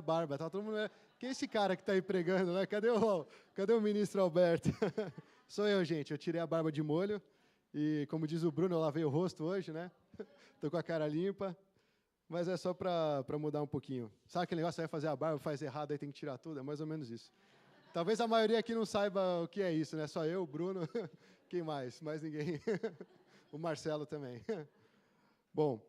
barba. Tava todo mundo... Quem é esse cara que está aí pregando, né? Cadê o ministro Alberto? Sou eu, gente. Eu tirei a barba de molho. E, como diz o Bruno, eu lavei o rosto hoje, né? Estou com a cara limpa. Mas é só para mudar um pouquinho. Sabe aquele negócio, você vai fazer a barba, faz errado, aí tem que tirar tudo? É mais ou menos isso. Talvez a maioria aqui não saiba o que é isso, né? Só eu, o Bruno, quem mais? Mais ninguém. O Marcelo também. Bom,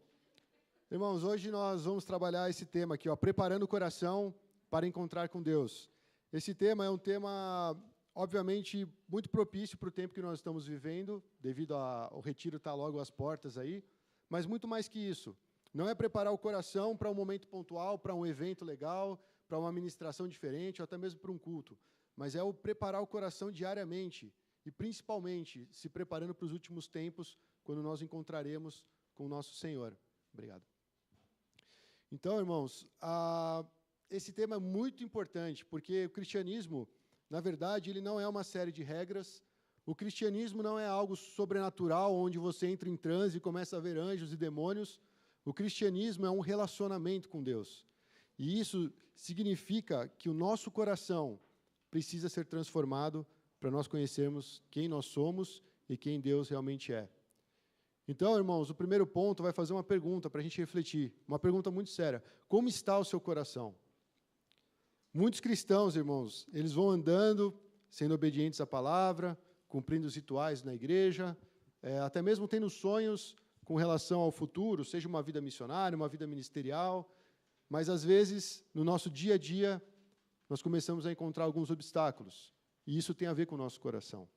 irmãos, hoje nós vamos trabalhar esse tema aqui, ó, preparando o coração para encontrar com Deus. Esse tema é um tema, obviamente, muito propício para o tempo que nós estamos vivendo, devido ao retiro estar logo às portas aí, mas muito mais que isso. Não é preparar o coração para um momento pontual, para um evento legal, para uma ministração diferente, ou até mesmo para um culto, mas é o preparar o coração diariamente, e principalmente se preparando para os últimos tempos, quando nós encontraremos com o nosso Senhor. Obrigado. Então, irmãos, esse tema é muito importante, porque o cristianismo, na verdade, ele não é uma série de regras. O cristianismo não é algo sobrenatural, onde você entra em transe e começa a ver anjos e demônios. O cristianismo é um relacionamento com Deus. E isso significa que o nosso coração precisa ser transformado para nós conhecermos quem nós somos e quem Deus realmente é. Então, irmãos, o primeiro ponto vai fazer uma pergunta para a gente refletir. Uma pergunta muito séria. Como está o seu coração? Muitos cristãos, irmãos, eles vão andando, sendo obedientes à palavra, cumprindo os rituais na igreja, até mesmo tendo sonhos com relação ao futuro, seja uma vida missionária, uma vida ministerial, mas, às vezes, no nosso dia a dia, nós começamos a encontrar alguns obstáculos, e isso tem a ver com o nosso coração.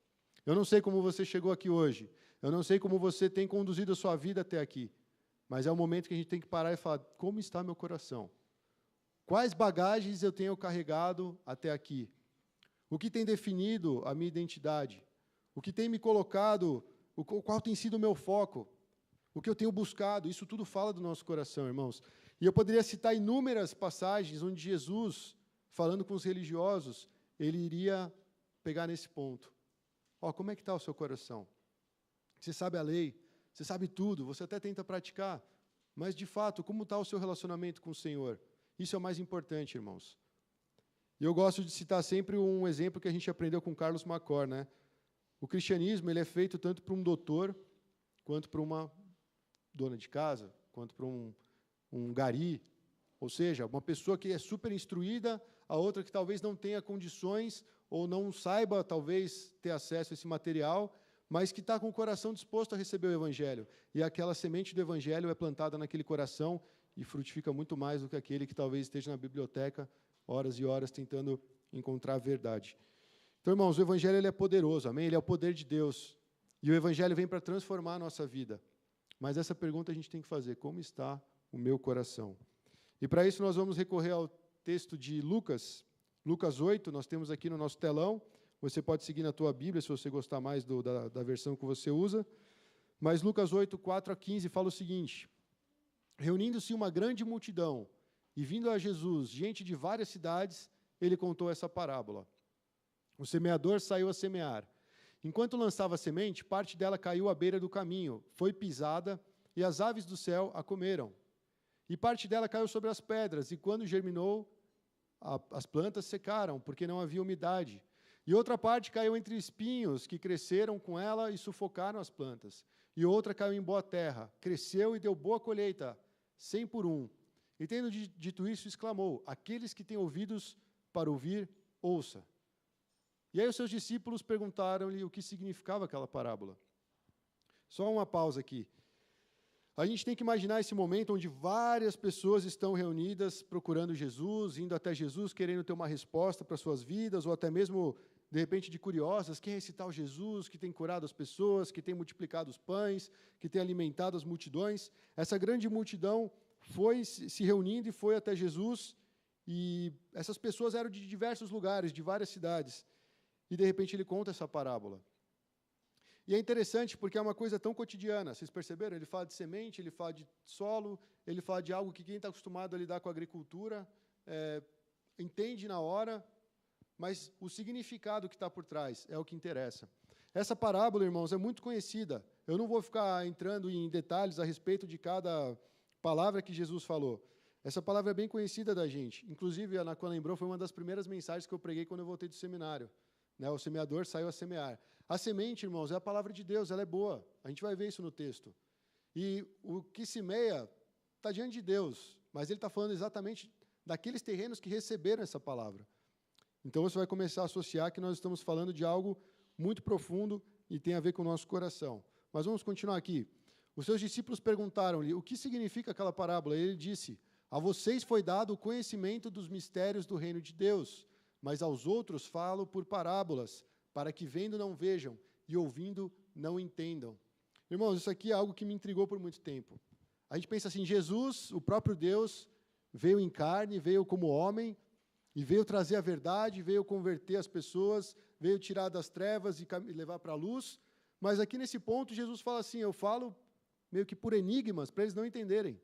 Eu não sei como você chegou aqui hoje, eu não sei como você tem conduzido a sua vida até aqui, mas é o momento que a gente tem que parar e falar, como está meu coração? Quais bagagens eu tenho carregado até aqui? O que tem definido a minha identidade? O que tem me colocado, qual tem sido o meu foco? O que eu tenho buscado? Isso tudo fala do nosso coração, irmãos. E eu poderia citar inúmeras passagens onde Jesus, falando com os religiosos, ele iria pegar nesse ponto. Como é que está o seu coração? Você sabe a lei, você sabe tudo, você até tenta praticar, mas, de fato, como está o seu relacionamento com o Senhor? Isso é o mais importante, irmãos. E eu gosto de citar sempre um exemplo que a gente aprendeu com Carlos Macor, né? O cristianismo ele é feito tanto para um doutor, quanto para uma dona de casa, quanto para um gari, ou seja, uma pessoa que é super instruída, a outra que talvez não tenha condições, ou não saiba, talvez, ter acesso a esse material, mas que está com o coração disposto a receber o Evangelho. E aquela semente do Evangelho é plantada naquele coração e frutifica muito mais do que aquele que talvez esteja na biblioteca, horas e horas, tentando encontrar a verdade. Então, irmãos, o Evangelho ele é poderoso, amém? Ele é o poder de Deus. E o Evangelho vem para transformar a nossa vida. Mas essa pergunta a gente tem que fazer, como está o meu coração? E para isso nós vamos recorrer ao texto de Lucas 8, nós temos aqui no nosso telão, você pode seguir na tua Bíblia, se você gostar mais da versão que você usa, mas Lucas 8, 4 a 15 fala o seguinte, reunindo-se uma grande multidão e vindo a Jesus, gente de várias cidades, ele contou essa parábola. O semeador saiu a semear. Enquanto lançava a semente, parte dela caiu à beira do caminho, foi pisada, e as aves do céu a comeram. E parte dela caiu sobre as pedras, e quando germinou, as plantas secaram, porque não havia umidade. E outra parte caiu entre espinhos, que cresceram com ela e sufocaram as plantas. E outra caiu em boa terra, cresceu e deu boa colheita, 100 por 1. E tendo dito isso, exclamou, aqueles que têm ouvidos para ouvir, ouça. E aí os seus discípulos perguntaram-lhe o que significava aquela parábola. Só uma pausa aqui. A gente tem que imaginar esse momento onde várias pessoas estão reunidas procurando Jesus, indo até Jesus, querendo ter uma resposta para suas vidas, ou até mesmo, de repente, de curiosas, quem é esse tal Jesus que tem curado as pessoas, que tem multiplicado os pães, que tem alimentado as multidões. Essa grande multidão foi se reunindo e foi até Jesus, e essas pessoas eram de diversos lugares, de várias cidades. E, de repente, ele conta essa parábola. E é interessante porque é uma coisa tão cotidiana. Vocês perceberam? Ele fala de semente, ele fala de solo, ele fala de algo que quem está acostumado a lidar com a agricultura entende na hora, mas o significado que está por trás é o que interessa. Essa parábola, irmãos, é muito conhecida. Eu não vou ficar entrando em detalhes a respeito de cada palavra que Jesus falou, Essa palavra é bem conhecida da gente. Inclusive, a Naquan lembrou, foi uma das primeiras mensagens que eu preguei quando eu voltei do seminário. Né? O semeador saiu a semear. A semente, irmãos, é a palavra de Deus, ela é boa. A gente vai ver isso no texto. E o que semeia está diante de Deus, mas ele está falando exatamente daqueles terrenos que receberam essa palavra. Então, você vai começar a associar que nós estamos falando de algo muito profundo e tem a ver com o nosso coração. Mas vamos continuar aqui. Os seus discípulos perguntaram-lhe o que significa aquela parábola. E ele disse, a vocês foi dado o conhecimento dos mistérios do reino de Deus, mas aos outros falo por parábolas, para que vendo não vejam e ouvindo não entendam. Irmãos, isso aqui é algo que me intrigou por muito tempo. A gente pensa assim, Jesus, o próprio Deus, veio em carne, veio como homem, e veio trazer a verdade, veio converter as pessoas, veio tirar das trevas e levar para a luz. Mas aqui nesse ponto, Jesus fala assim, eu falo meio que por enigmas, para eles não entenderem.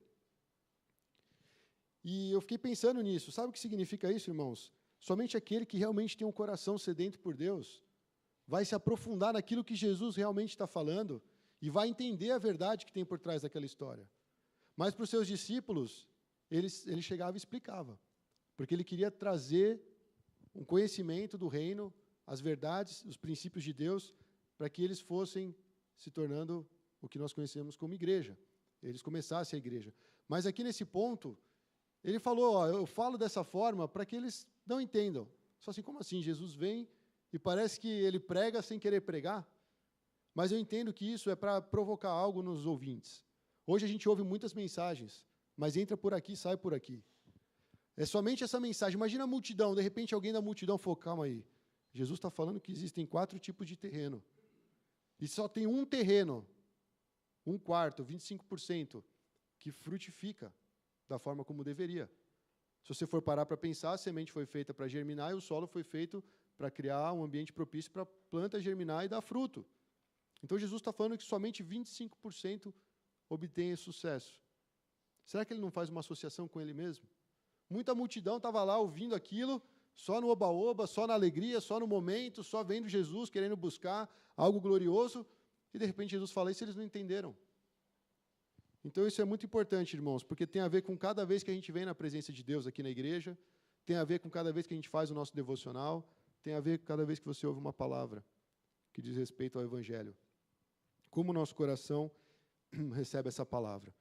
E eu fiquei pensando nisso. Sabe o que significa isso, irmãos? Somente aquele que realmente tem um coração sedento por Deus vai se aprofundar naquilo que Jesus realmente está falando e vai entender a verdade que tem por trás daquela história. Mas para os seus discípulos, ele chegava e explicava, porque ele queria trazer um conhecimento do reino, as verdades, os princípios de Deus, para que eles fossem se tornando o que nós conhecemos como igreja. Eles começassem a igreja. Mas aqui nesse ponto, ele falou, ó, eu falo dessa forma para que eles não entendam. Só assim, como assim? Jesus vem e parece que ele prega sem querer pregar? Mas eu entendo que isso é para provocar algo nos ouvintes. Hoje a gente ouve muitas mensagens, mas entra por aqui, sai por aqui. É somente essa mensagem. Imagina a multidão, de repente alguém da multidão falou, calma aí, Jesus está falando que existem 4 tipos de terreno. E só tem um terreno, 1/4, 25%, que frutifica da forma como deveria. Se você for parar para pensar, a semente foi feita para germinar e o solo foi feito para criar um ambiente propício para a planta germinar e dar fruto. Então, Jesus está falando que somente 25% obtém esse sucesso. Será que ele não faz uma associação com ele mesmo? Muita multidão estava lá ouvindo aquilo, só no oba-oba, só na alegria, só no momento, só vendo Jesus, querendo buscar algo glorioso, e de repente Jesus fala isso e eles não entenderam. Então isso é muito importante, irmãos, porque tem a ver com cada vez que a gente vem na presença de Deus aqui na igreja, tem a ver com cada vez que a gente faz o nosso devocional, tem a ver com cada vez que você ouve uma palavra que diz respeito ao Evangelho. Como o nosso coração recebe essa palavra.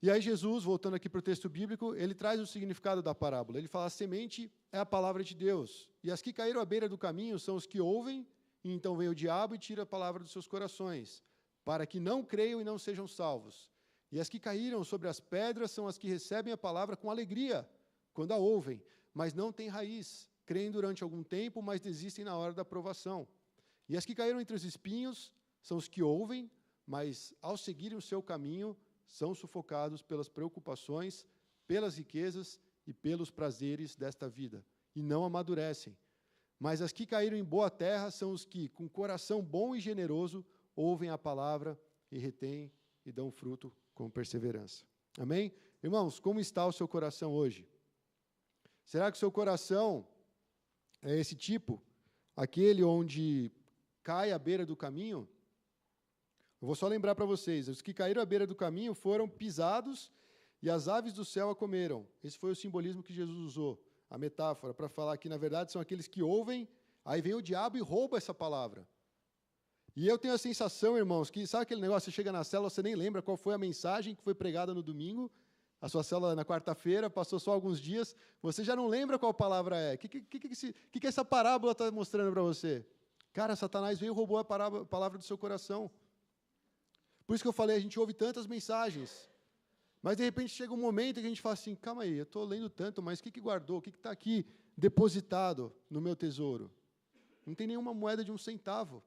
E aí Jesus, voltando aqui para o texto bíblico, ele traz o significado da parábola. Ele fala, a semente é a palavra de Deus, e as que caíram à beira do caminho são os que ouvem, e então vem o diabo e tira a palavra dos seus corações, para que não creiam e não sejam salvos. E as que caíram sobre as pedras são as que recebem a palavra com alegria, quando a ouvem, mas não têm raiz, creem durante algum tempo, mas desistem na hora da provação. E as que caíram entre os espinhos são os que ouvem, mas ao seguirem o seu caminho, são sufocados pelas preocupações, pelas riquezas e pelos prazeres desta vida, e não amadurecem. Mas as que caíram em boa terra são os que, com coração bom e generoso, ouvem a palavra e retêm e dão fruto com perseverança. Amém? Irmãos, como está o seu coração hoje? Será que o seu coração é esse tipo? Aquele onde cai à beira do caminho? Eu vou só lembrar para vocês, os que caíram à beira do caminho foram pisados e as aves do céu a comeram. Esse foi o simbolismo que Jesus usou, a metáfora, para falar que, na verdade, são aqueles que ouvem, aí vem o diabo e rouba essa palavra. E eu tenho a sensação, irmãos, que sabe aquele negócio, você chega na célula, você nem lembra qual foi a mensagem que foi pregada no domingo, a sua célula na quarta-feira, passou só alguns dias, você já não lembra qual palavra é. O que essa parábola está mostrando para você? Cara, Satanás veio e roubou a palavra do seu coração. Por isso que eu falei, a gente ouve tantas mensagens, mas de repente chega um momento que a gente fala assim, calma aí, eu estou lendo tanto, mas o que guardou? O que está aqui depositado no meu tesouro? Não tem nenhuma moeda de 1 centavo.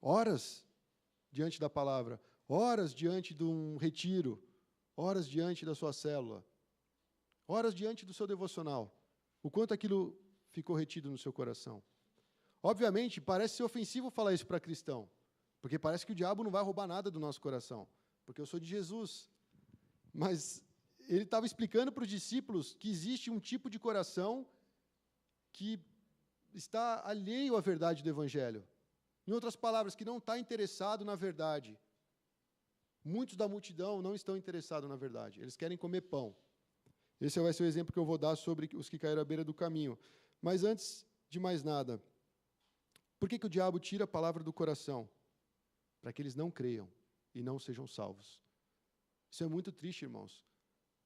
Horas diante da palavra, horas diante de um retiro, horas diante da sua célula, horas diante do seu devocional. O quanto aquilo ficou retido no seu coração. Obviamente, parece ser ofensivo falar isso para cristão, porque parece que o diabo não vai roubar nada do nosso coração, porque eu sou de Jesus. Mas ele estava explicando para os discípulos que existe um tipo de coração que está alheio à verdade do Evangelho. Em outras palavras, que não está interessado na verdade. Muitos da multidão não estão interessados na verdade, eles querem comer pão. Esse vai ser o exemplo que eu vou dar sobre os que caíram à beira do caminho. Mas antes de mais nada, por que o diabo tira a palavra do coração? Para que eles não creiam e não sejam salvos. Isso é muito triste, irmãos.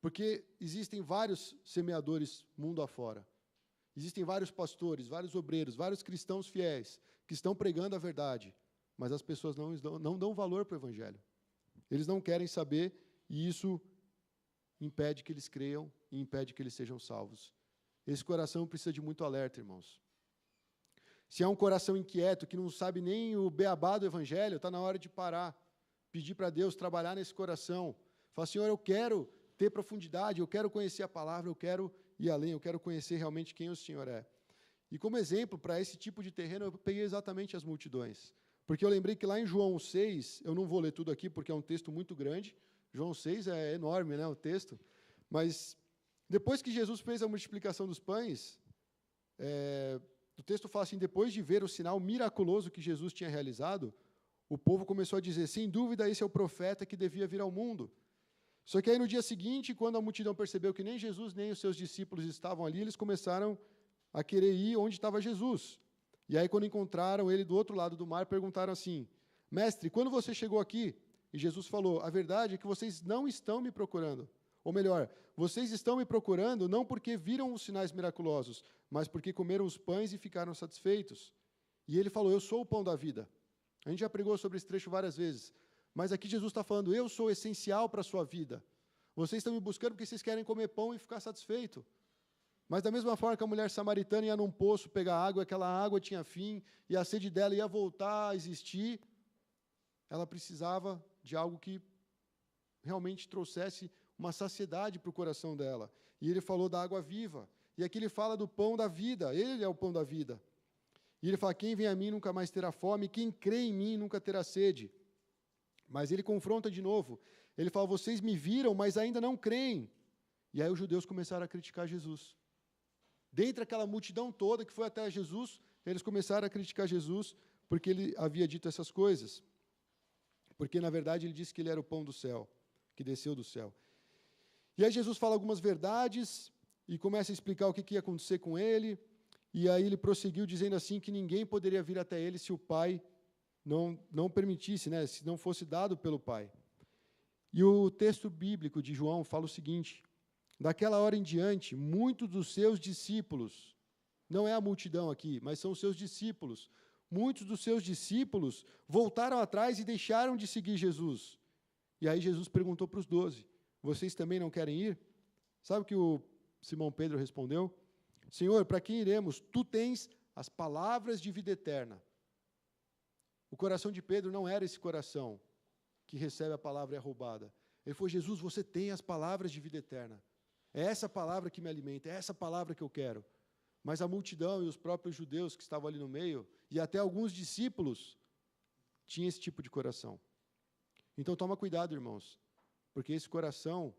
Porque existem vários semeadores mundo afora. Existem vários pastores, vários obreiros, vários cristãos fiéis que estão pregando a verdade, mas as pessoas não dão valor para o evangelho. Eles não querem saber e isso impede que eles creiam e impede que eles sejam salvos. Esse coração precisa de muito alerta, irmãos. Se é um coração inquieto, que não sabe nem o beabá do evangelho, está na hora de parar, pedir para Deus trabalhar nesse coração. Falar, Senhor, eu quero ter profundidade, eu quero conhecer a palavra, eu quero ir além, eu quero conhecer realmente quem o Senhor é. E como exemplo, para esse tipo de terreno, eu peguei exatamente as multidões. Porque eu lembrei que lá em João 6, eu não vou ler tudo aqui, porque é um texto muito grande. João 6 é enorme, né, o texto. Mas depois que Jesus fez a multiplicação dos pães, o texto fala assim, depois de ver o sinal miraculoso que Jesus tinha realizado, o povo começou a dizer, sem dúvida, esse é o profeta que devia vir ao mundo. Só que aí no dia seguinte, quando a multidão percebeu que nem Jesus nem os seus discípulos estavam ali, eles começaram a querer ir onde estava Jesus. E aí, quando encontraram ele do outro lado do mar, perguntaram assim, mestre, quando você chegou aqui? E Jesus falou, a verdade é que vocês não estão me procurando. Ou melhor, vocês estão me procurando não porque viram os sinais miraculosos, mas porque comeram os pães e ficaram satisfeitos. E ele falou, eu sou o pão da vida. A gente já pregou sobre esse trecho várias vezes. Mas aqui Jesus está falando, eu sou essencial para a sua vida. Vocês estão me buscando porque vocês querem comer pão e ficar satisfeito. Mas da mesma forma que a mulher samaritana ia num poço pegar água, aquela água tinha fim, e a sede dela ia voltar a existir, ela precisava de algo que realmente trouxesse uma saciedade para o coração dela. E ele falou da água viva. E aqui ele fala do pão da vida, ele é o pão da vida. E ele fala, quem vem a mim nunca mais terá fome, quem crê em mim nunca terá sede. Mas ele confronta de novo. Ele fala, vocês me viram, mas ainda não creem. E aí os judeus começaram a criticar Jesus. Dentre aquela multidão toda que foi até Jesus, eles começaram a criticar Jesus porque ele havia dito essas coisas. Porque, na verdade, ele disse que ele era o pão do céu, que desceu do céu. E aí Jesus fala algumas verdades e começa a explicar o que ia acontecer com ele. E aí ele prosseguiu dizendo assim que ninguém poderia vir até ele se o Pai não permitisse, né, se não fosse dado pelo Pai. E o texto bíblico de João fala o seguinte, daquela hora em diante, muitos dos seus discípulos, não é a multidão aqui, mas são os seus discípulos, muitos dos seus discípulos voltaram atrás e deixaram de seguir Jesus. E aí Jesus perguntou para os 12, vocês também não querem ir? Sabe o que o Simão Pedro respondeu? Senhor, para quem iremos? Tu tens as palavras de vida eterna. O coração de Pedro não era esse coração que recebe a palavra e é roubada. Ele falou, Jesus, você tem as palavras de vida eterna. É essa palavra que me alimenta, é essa palavra que eu quero. Mas a multidão e os próprios judeus que estavam ali no meio, e até alguns discípulos, tinham esse tipo de coração. Então toma cuidado, irmãos, porque esse coração,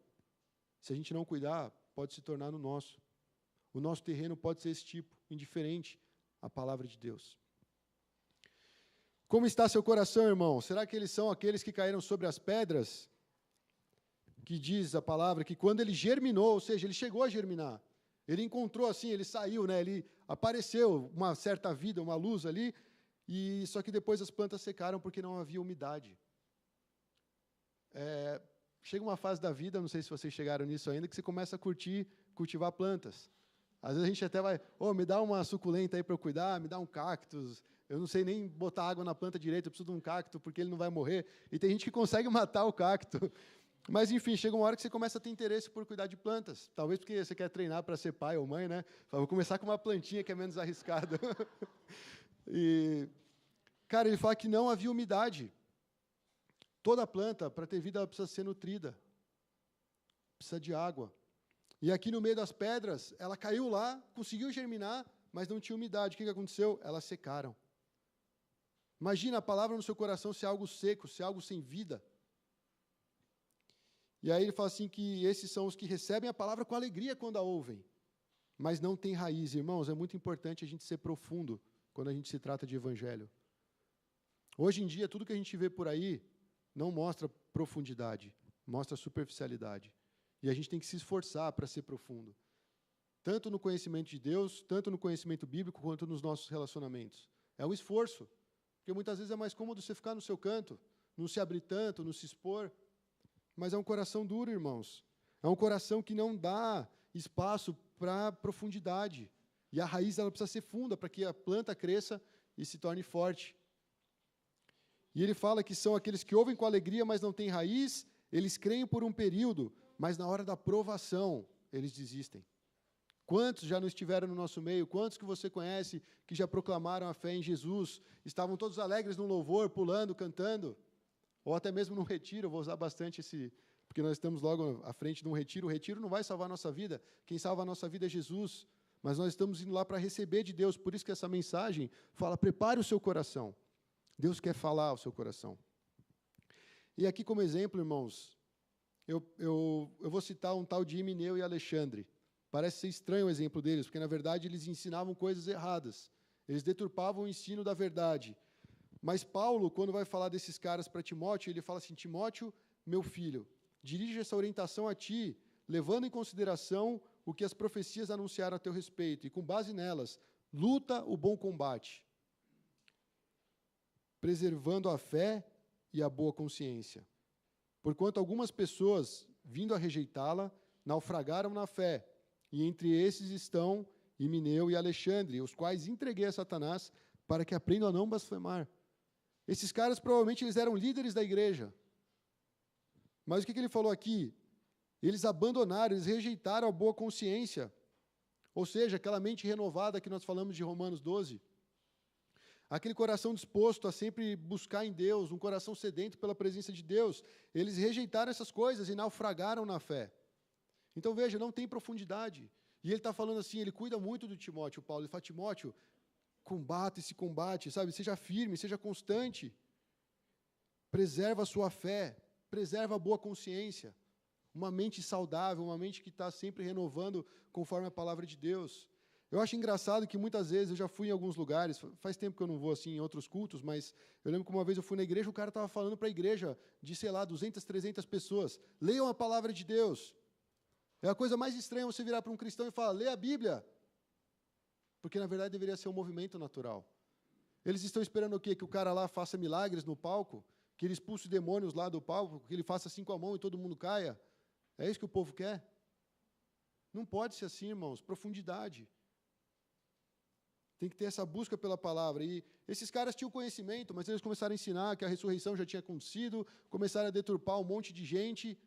se a gente não cuidar, pode se tornar no nosso. O nosso terreno pode ser esse tipo, indiferente à palavra de Deus. Como está seu coração, irmão? Será que eles são aqueles que caíram sobre as pedras? Que diz a palavra que quando ele germinou, ou seja, ele chegou a germinar, ele encontrou assim, ele saiu, né, ele apareceu uma certa vida, uma luz ali, e só que depois as plantas secaram porque não havia umidade. Chega uma fase da vida, não sei se vocês chegaram nisso ainda, que você começa a cultivar plantas. Às vezes a gente até vai, me dá uma suculenta aí para eu cuidar, me dá um cactus, eu não sei nem botar água na planta direito, eu preciso de um cacto porque ele não vai morrer. E tem gente que consegue matar o cacto. Mas, enfim, chega uma hora que você começa a ter interesse por cuidar de plantas. Talvez porque você quer treinar para ser pai ou mãe, né? Vou começar com uma plantinha que é menos arriscada. E, cara, ele fala que não havia umidade. Toda planta, para ter vida, ela precisa ser nutrida. Precisa de água. E aqui no meio das pedras, ela caiu lá, conseguiu germinar, mas não tinha umidade. O que aconteceu? Elas secaram. Imagina a palavra no seu coração ser algo seco, ser algo sem vida. E aí ele fala assim que esses são os que recebem a palavra com alegria quando a ouvem, mas não têm raiz. Irmãos, é muito importante a gente ser profundo quando a gente se trata de evangelho. Hoje em dia, tudo que a gente vê por aí não mostra profundidade, mostra superficialidade. E a gente tem que se esforçar para ser profundo. Tanto no conhecimento de Deus, tanto no conhecimento bíblico, quanto nos nossos relacionamentos. É um esforço, porque muitas vezes é mais cômodo você ficar no seu canto, não se abrir tanto, não se expor. Mas é um coração duro, irmãos. É um coração que não dá espaço para profundidade. E a raiz ela precisa ser funda para que a planta cresça e se torne forte. E ele fala que são aqueles que ouvem com alegria, mas não têm raiz, eles creem por um período, mas na hora da provação, eles desistem. Quantos já não estiveram no nosso meio? Quantos que você conhece que já proclamaram a fé em Jesus? Estavam todos alegres no louvor, pulando, cantando? Ou até mesmo no retiro, eu vou usar bastante esse, porque nós estamos logo à frente de um retiro. O retiro não vai salvar a nossa vida, quem salva a nossa vida é Jesus. Mas nós estamos indo lá para receber de Deus, por isso que essa mensagem fala, prepare o seu coração. Deus quer falar ao seu coração. E aqui como exemplo, irmãos, eu vou citar um tal de Himeneu e Alexandre. Parece ser estranho o exemplo deles, porque, na verdade, eles ensinavam coisas erradas. Eles deturpavam o ensino da verdade. Mas Paulo, quando vai falar desses caras para Timóteo, ele fala assim, Timóteo, meu filho, dirige essa orientação a ti, levando em consideração o que as profecias anunciaram a teu respeito, e com base nelas, luta o bom combate, preservando a fé e a boa consciência. Porquanto algumas pessoas, vindo a rejeitá-la, naufragaram na fé, e entre esses estão Himeneu e Alexandre, os quais entreguei a Satanás para que aprendam a não blasfemar. Esses caras, provavelmente, eles eram líderes da igreja. Mas o que ele falou aqui? Eles abandonaram, eles rejeitaram a boa consciência. Ou seja, aquela mente renovada que nós falamos de Romanos 12. Aquele coração disposto a sempre buscar em Deus, um coração sedento pela presença de Deus. Eles rejeitaram essas coisas e naufragaram na fé. Então, veja, não tem profundidade. E ele está falando assim, ele cuida muito do Timóteo, Paulo. Ele fala, Timóteo, combate esse combate, sabe? Seja firme, seja constante. Preserva a sua fé, preserva a boa consciência. Uma mente saudável, uma mente que está sempre renovando conforme a palavra de Deus. Eu acho engraçado que muitas vezes, eu já fui em alguns lugares, faz tempo que eu não vou assim em outros cultos, mas eu lembro que uma vez eu fui na igreja, o cara estava falando para a igreja de, sei lá, 200, 300 pessoas. Leiam a palavra de Deus. É a coisa mais estranha você virar para um cristão e falar, lê a Bíblia. Porque, na verdade, deveria ser um movimento natural. Eles estão esperando o quê? Que o cara lá faça milagres no palco? Que ele expulse demônios lá do palco? Que ele faça assim com a mão e todo mundo caia? É isso que o povo quer? Não pode ser assim, irmãos. Profundidade. Tem que ter essa busca pela palavra. E esses caras tinham conhecimento, mas eles começaram a ensinar que a ressurreição já tinha acontecido, começaram a deturpar um monte de gente.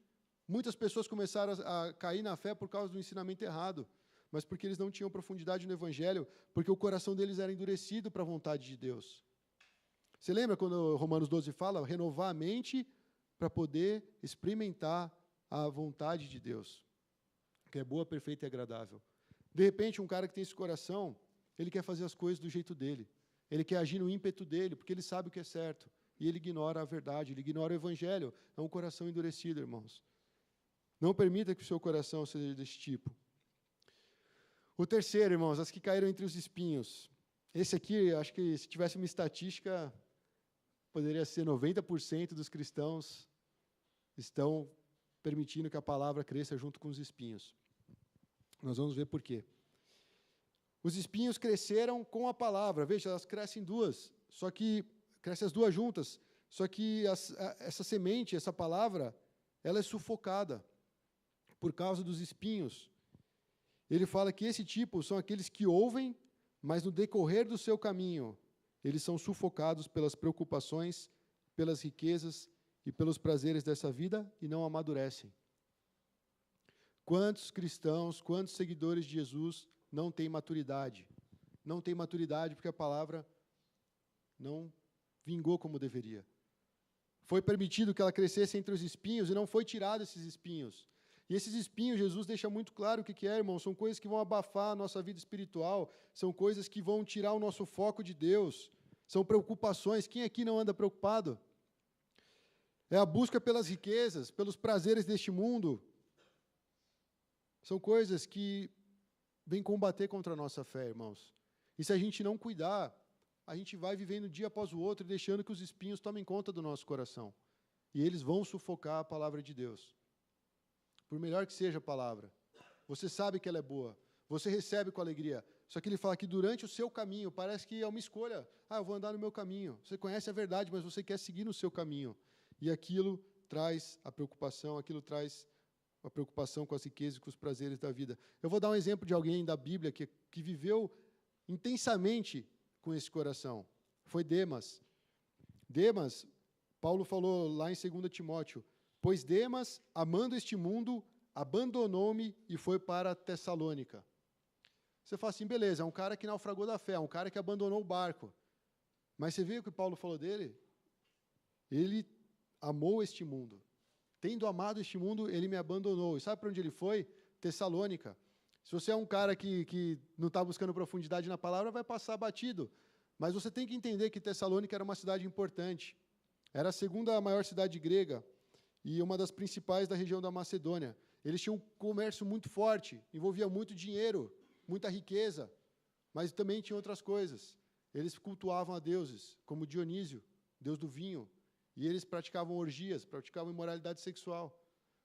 Muitas pessoas começaram a cair na fé por causa do ensinamento errado, mas porque eles não tinham profundidade no Evangelho, porque o coração deles era endurecido para a vontade de Deus. Você lembra quando Romanos 12 fala? Renovar a mente para poder experimentar a vontade de Deus, que é boa, perfeita e agradável. De repente, um cara que tem esse coração, ele quer fazer as coisas do jeito dele. Ele quer agir no ímpeto dele, porque ele sabe o que é certo. E ele ignora a verdade, ele ignora o Evangelho. É um coração endurecido, irmãos. Não permita que o seu coração seja desse tipo. O terceiro, irmãos, as que caíram entre os espinhos. Esse aqui, acho que se tivesse uma estatística, poderia ser 90% dos cristãos estão permitindo que a palavra cresça junto com os espinhos. Nós vamos ver por quê. Os espinhos cresceram com a palavra. Veja, elas crescem duas, só que crescem as duas juntas, só que essa semente, essa palavra, ela é sufocada por causa dos espinhos. Ele fala que esse tipo são aqueles que ouvem, mas no decorrer do seu caminho, eles são sufocados pelas preocupações, pelas riquezas e pelos prazeres dessa vida e não amadurecem. Quantos cristãos, quantos seguidores de Jesus não têm maturidade? Não têm maturidade porque a palavra não vingou como deveria. Foi permitido que ela crescesse entre os espinhos e não foi tirado esses espinhos. E esses espinhos, Jesus deixa muito claro o que é, irmão. São coisas que vão abafar a nossa vida espiritual, são coisas que vão tirar o nosso foco de Deus, são preocupações. Quem aqui não anda preocupado? É a busca pelas riquezas, pelos prazeres deste mundo. São coisas que vêm combater contra a nossa fé, irmãos. E se a gente não cuidar, a gente vai vivendo dia após o outro, deixando que os espinhos tomem conta do nosso coração. e eles vão sufocar a palavra de Deus. Por melhor que seja a palavra, você sabe que ela é boa, você recebe com alegria. Só que ele fala que durante o seu caminho, parece que é uma escolha. Eu vou andar no meu caminho. Você conhece a verdade, mas você quer seguir no seu caminho. E aquilo traz a preocupação, aquilo traz a preocupação com as riquezas e com os prazeres da vida. Eu vou dar um exemplo de alguém da Bíblia que viveu intensamente com esse coração. Foi Demas. Demas, Paulo falou lá em 2 Timóteo, pois Demas, amando este mundo, abandonou-me e foi para Tessalônica. Você fala assim, beleza, é um cara que naufragou da fé, é um cara que abandonou o barco. Mas você viu o que Paulo falou dele? Ele amou este mundo. Tendo amado este mundo, ele me abandonou. E sabe para onde ele foi? Tessalônica. Se você é um cara que não está buscando profundidade na palavra, vai passar batido. Mas você tem que entender que Tessalônica era uma cidade importante. Era a segunda maior cidade grega e uma das principais da região da Macedônia. Eles tinham um comércio muito forte, envolvia muito dinheiro, muita riqueza, mas também tinha outras coisas. Eles cultuavam a deuses, como Dionísio, deus do vinho, e eles praticavam orgias, praticavam imoralidade sexual.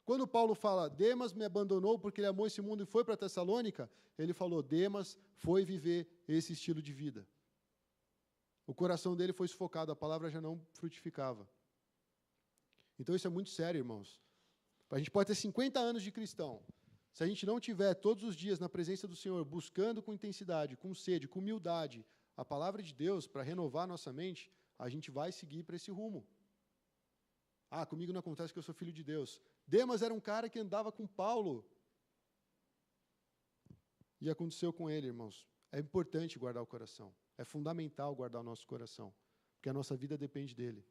Quando Paulo fala, Demas me abandonou porque ele amou esse mundo e foi para Tessalônica, ele falou, Demas foi viver esse estilo de vida. O coração dele foi sufocado, a palavra já não frutificava. Então isso é muito sério, irmãos. A gente pode ter 50 anos de cristão. Se a gente não tiver todos os dias na presença do Senhor, buscando com intensidade, com sede, com humildade, a palavra de Deus para renovar a nossa mente, a gente vai seguir para esse rumo. Comigo não acontece que eu sou filho de Deus. Demas era um cara que andava com Paulo. E aconteceu com ele, irmãos. É importante guardar o coração. É fundamental guardar o nosso coração, porque a nossa vida depende dele.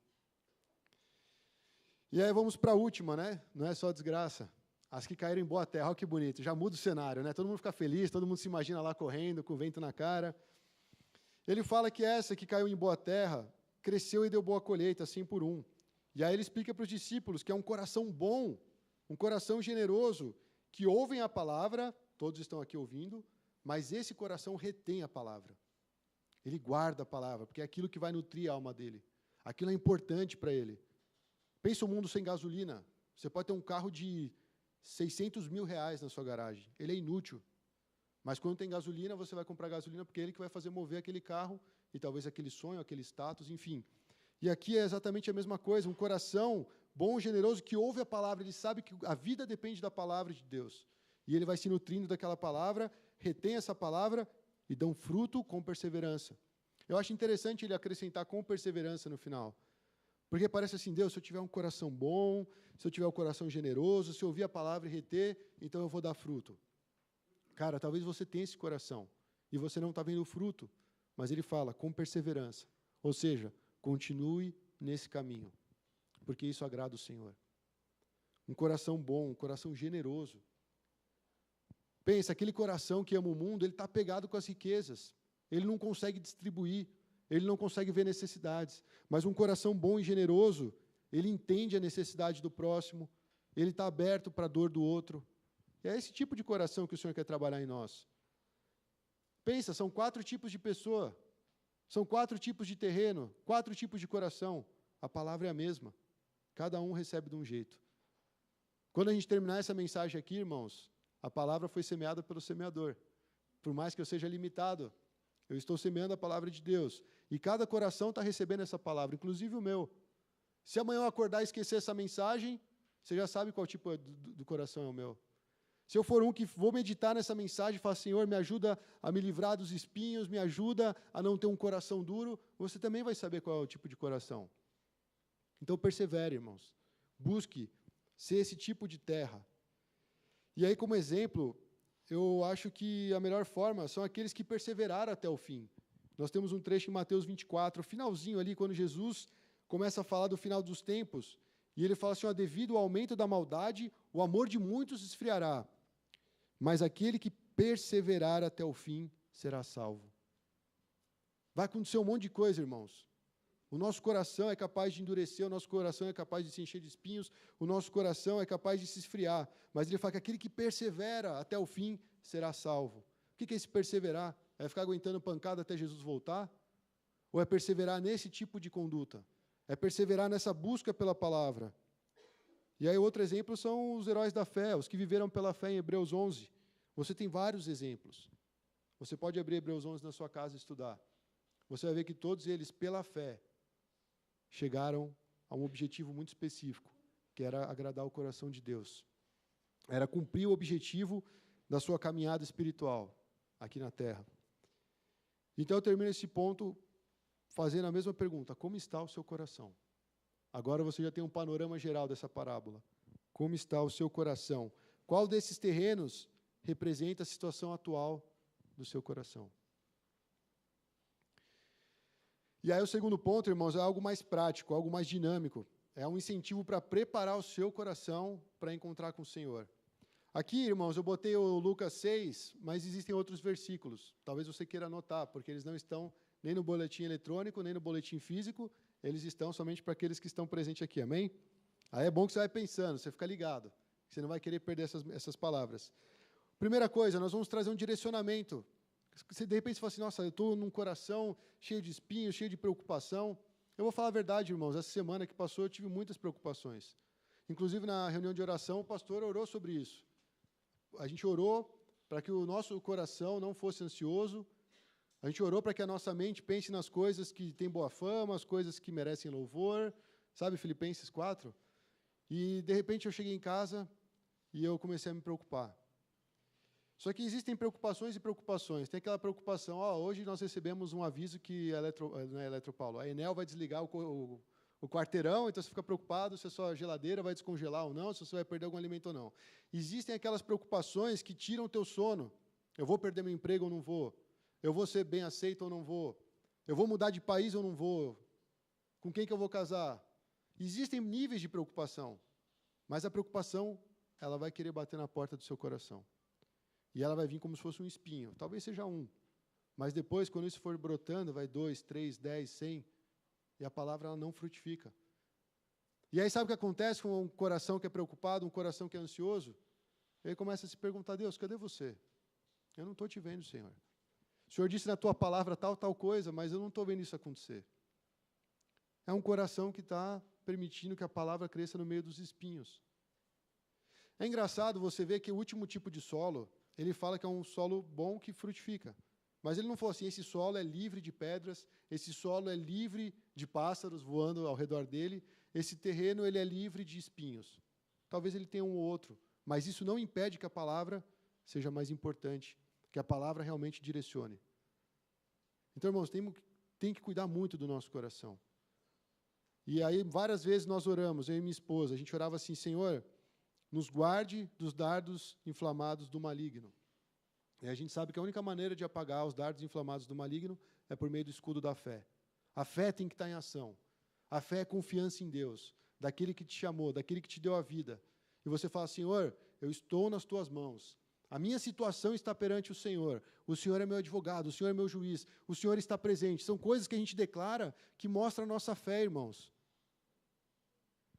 E aí vamos para a última, né? Não é só desgraça. As que caíram em boa terra, olha que bonito, já muda o cenário, né? Todo mundo fica feliz, todo mundo se imagina lá correndo, com o vento na cara. Ele fala que essa que caiu em boa terra, cresceu e deu boa colheita, 100 por 1. E aí ele explica para os discípulos que é um coração bom, um coração generoso, que ouvem a palavra, todos estão aqui ouvindo, mas esse coração retém a palavra. Ele guarda a palavra, porque é aquilo que vai nutrir a alma dele. Aquilo é importante para ele. Pensa um mundo sem gasolina. Você pode ter um carro de 600 mil reais na sua garagem. Ele é inútil. Mas quando tem gasolina, você vai comprar gasolina porque é ele que vai fazer mover aquele carro e talvez aquele sonho, aquele status, enfim. E aqui é exatamente a mesma coisa. Um coração bom, generoso, que ouve a palavra. Ele sabe que a vida depende da palavra de Deus. E ele vai se nutrindo daquela palavra, retém essa palavra e dão fruto com perseverança. Eu acho interessante ele acrescentar com perseverança no final. Porque parece assim, Deus, se eu tiver um coração bom, se eu tiver um coração generoso, se eu ouvir a palavra e reter, então eu vou dar fruto. Cara, talvez você tenha esse coração e você não está vendo o fruto, mas ele fala com perseverança. Ou seja, continue nesse caminho, porque isso agrada o Senhor. Um coração bom, um coração generoso. Pensa, aquele coração que ama o mundo, ele está pegado com as riquezas. Ele não consegue distribuir, ele não consegue ver necessidades. Mas um coração bom e generoso, ele entende a necessidade do próximo, ele está aberto para a dor do outro. E é esse tipo de coração que o Senhor quer trabalhar em nós. Pensa, são 4 tipos de pessoa, são 4 tipos de terreno, 4 tipos de coração. A palavra é a mesma. Cada um recebe de um jeito. Quando a gente terminar essa mensagem aqui, irmãos, a palavra foi semeada pelo semeador. Por mais que eu seja limitado, eu estou semeando a palavra de Deus. E cada coração está recebendo essa palavra, inclusive o meu. Se amanhã eu acordar e esquecer essa mensagem, você já sabe qual tipo do coração é o meu. Se eu for um que vou meditar nessa mensagem e falar, Senhor, me ajuda a me livrar dos espinhos, me ajuda a não ter um coração duro, você também vai saber qual é o tipo de coração. Então persevere, irmãos. Busque ser esse tipo de terra. E aí, como exemplo, eu acho que a melhor forma são aqueles que perseveraram até o fim. Nós temos um trecho em Mateus 24, finalzinho ali, quando Jesus começa a falar do final dos tempos, e ele fala assim, devido ao aumento da maldade, o amor de muitos esfriará, mas aquele que perseverar até o fim será salvo. Vai acontecer um monte de coisa, irmãos. O nosso coração é capaz de endurecer, o nosso coração é capaz de se encher de espinhos, o nosso coração é capaz de se esfriar. Mas ele fala que aquele que persevera até o fim será salvo. O que é esse perseverar? É ficar aguentando pancada até Jesus voltar? Ou é perseverar nesse tipo de conduta? É perseverar nessa busca pela palavra? E aí outro exemplo são os heróis da fé, os que viveram pela fé em Hebreus 11. Você tem vários exemplos. Você pode abrir Hebreus 11 na sua casa e estudar. Você vai ver que todos eles, pela fé, chegaram a um objetivo muito específico, que era agradar o coração de Deus. Era cumprir o objetivo da sua caminhada espiritual aqui na Terra. Então eu termino esse ponto fazendo a mesma pergunta: como está o seu coração? Agora você já tem um panorama geral dessa parábola. Como está o seu coração? Qual desses terrenos representa a situação atual do seu coração? E aí o segundo ponto, irmãos, é algo mais prático, algo mais dinâmico. É um incentivo para preparar o seu coração para encontrar com o Senhor. Aqui, irmãos, eu botei o Lucas 6, mas existem outros versículos. Talvez você queira anotar, porque eles não estão nem no boletim eletrônico, nem no boletim físico, eles estão somente para aqueles que estão presentes aqui, amém? Aí é bom que você vai pensando, você fica ligado, você não vai querer perder essas palavras. Primeira coisa, nós vamos trazer um direcionamento. Você, de repente, fala assim: nossa, eu estou num coração cheio de espinhos, cheio de preocupação. Eu vou falar a verdade, irmãos, essa semana que passou eu tive muitas preocupações. Inclusive, na reunião de oração, o pastor orou sobre isso. A gente orou para que o nosso coração não fosse ansioso. A gente orou para que a nossa mente pense nas coisas que têm boa fama, as coisas que merecem louvor. Sabe, Filipenses 4? E, de repente, eu cheguei em casa e eu comecei a me preocupar. Só que existem preocupações e preocupações. Tem aquela preocupação: hoje nós recebemos um aviso que a Enel vai desligar o quarteirão, então você fica preocupado se a sua geladeira vai descongelar ou não, se você vai perder algum alimento ou não. Existem aquelas preocupações que tiram o teu sono. Eu vou perder meu emprego ou não vou? Eu vou ser bem aceito ou não vou? Eu vou mudar de país ou não vou? Com quem que eu vou casar? Existem níveis de preocupação, mas a preocupação, ela vai querer bater na porta do seu coração. E ela vai vir como se fosse um espinho. Talvez seja um. Mas depois, quando isso for brotando, vai 2, 3, 10, 100, e a palavra ela não frutifica. E aí sabe o que acontece com um coração que é preocupado, um coração que é ansioso? Ele começa a se perguntar: Deus, cadê você? Eu não estou te vendo, Senhor. O Senhor disse na tua palavra tal coisa, mas eu não estou vendo isso acontecer. É um coração que está permitindo que a palavra cresça no meio dos espinhos. É engraçado você ver que o último tipo de solo, ele fala que é um solo bom que frutifica. Mas ele não falou assim: esse solo é livre de pedras, esse solo é livre de pássaros voando ao redor dele, esse terreno ele é livre de espinhos. Talvez ele tenha um ou outro, mas isso não impede que a palavra seja mais importante, que a palavra realmente direcione. Então, irmãos, tem que cuidar muito do nosso coração. E aí, várias vezes nós oramos, eu e minha esposa, a gente orava assim: Senhor, nos guarde dos dardos inflamados do maligno. E a gente sabe que a única maneira de apagar os dardos inflamados do maligno é por meio do escudo da fé. A fé tem que estar em ação. A fé é confiança em Deus, daquele que te chamou, daquele que te deu a vida. E você fala: Senhor, eu estou nas tuas mãos. A minha situação está perante o Senhor. O Senhor é meu advogado, o Senhor é meu juiz, o Senhor está presente. São coisas que a gente declara que mostram a nossa fé, irmãos.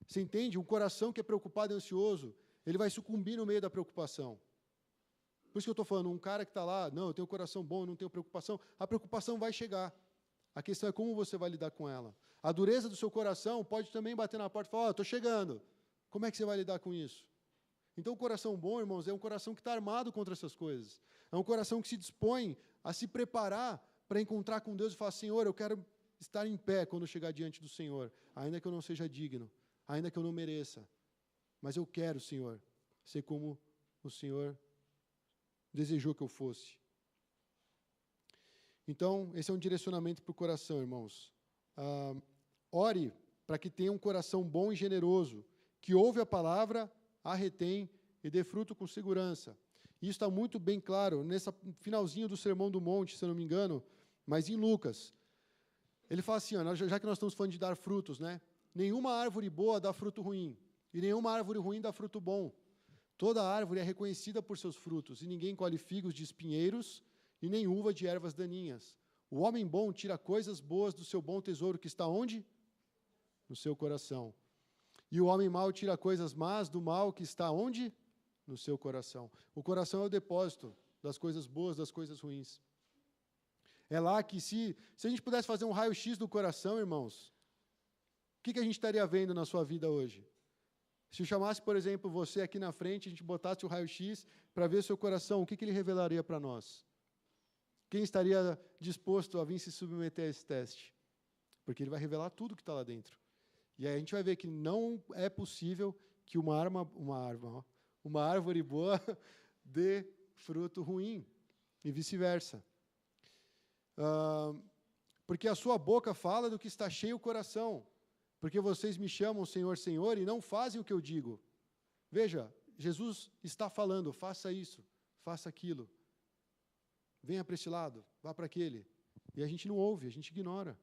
Você entende? Um coração que é preocupado e ansioso, ele vai sucumbir no meio da preocupação. Por isso que eu estou falando, um cara que está lá: não, eu tenho um coração bom, eu não tenho preocupação. A preocupação vai chegar. A questão é como você vai lidar com ela. A dureza do seu coração pode também bater na porta e falar: estou chegando. Como é que você vai lidar com isso? Então, o coração bom, irmãos, é um coração que está armado contra essas coisas. É um coração que se dispõe a se preparar para encontrar com Deus e falar: Senhor, eu quero estar em pé quando eu chegar diante do Senhor, ainda que eu não seja digno, ainda que eu não mereça. Mas eu quero, Senhor, ser como o Senhor desejou que eu fosse. Então, esse é um direcionamento para o coração, irmãos. Ore para que tenha um coração bom e generoso, que ouve a palavra, a retém e dê fruto com segurança. Isso está muito bem claro nesse finalzinho do Sermão do Monte, se eu não me engano, mas em Lucas. Ele fala assim, já que nós estamos falando de dar frutos, né? Nenhuma árvore boa dá fruto ruim, e nenhuma árvore ruim dá fruto bom. Toda árvore é reconhecida por seus frutos, e ninguém colhe figos de espinheiros, e nem uva de ervas daninhas. O homem bom tira coisas boas do seu bom tesouro, que está onde? No seu coração. E o homem mau tira coisas más do mal, que está onde? No seu coração. O coração é o depósito das coisas boas, das coisas ruins. É lá que se a gente pudesse fazer um raio-x do coração, irmãos, o que a gente estaria vendo na sua vida hoje? Se eu chamasse, por exemplo, você aqui na frente, a gente botasse o raio-x para ver o seu coração, o que ele revelaria para nós? Quem estaria disposto a vir se submeter a esse teste? Porque ele vai revelar tudo que está lá dentro. E aí a gente vai ver que não é possível que uma árvore boa dê fruto ruim, e vice-versa. Porque a sua boca fala do que está cheio o coração. Porque vocês me chamam Senhor, Senhor, e não fazem o que eu digo. Veja, Jesus está falando, faça isso, faça aquilo. Venha para esse lado, vá para aquele. E a gente não ouve, a gente ignora.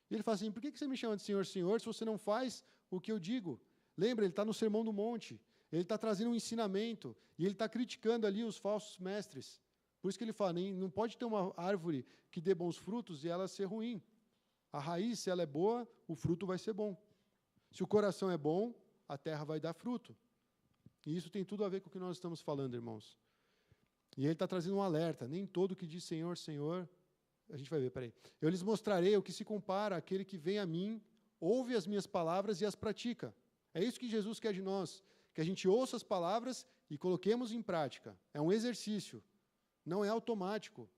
E ele fala assim, por que você me chama de Senhor, Senhor, se você não faz o que eu digo? Lembra, ele está no Sermão do Monte, ele está trazendo um ensinamento, e ele está criticando ali os falsos mestres. Por isso que ele fala, não pode ter uma árvore que dê bons frutos e ela ser ruim. A raiz, se ela é boa, o fruto vai ser bom. Se o coração é bom, a terra vai dar fruto. E isso tem tudo a ver com o que nós estamos falando, irmãos. E ele está trazendo um alerta. Nem todo que diz Senhor, Senhor... A gente vai ver, peraí. Eu lhes mostrarei o que se compara àquele que vem a mim, ouve as minhas palavras e as pratica. É isso que Jesus quer de nós. Que a gente ouça as palavras e coloquemos em prática. É um exercício. Não é automático.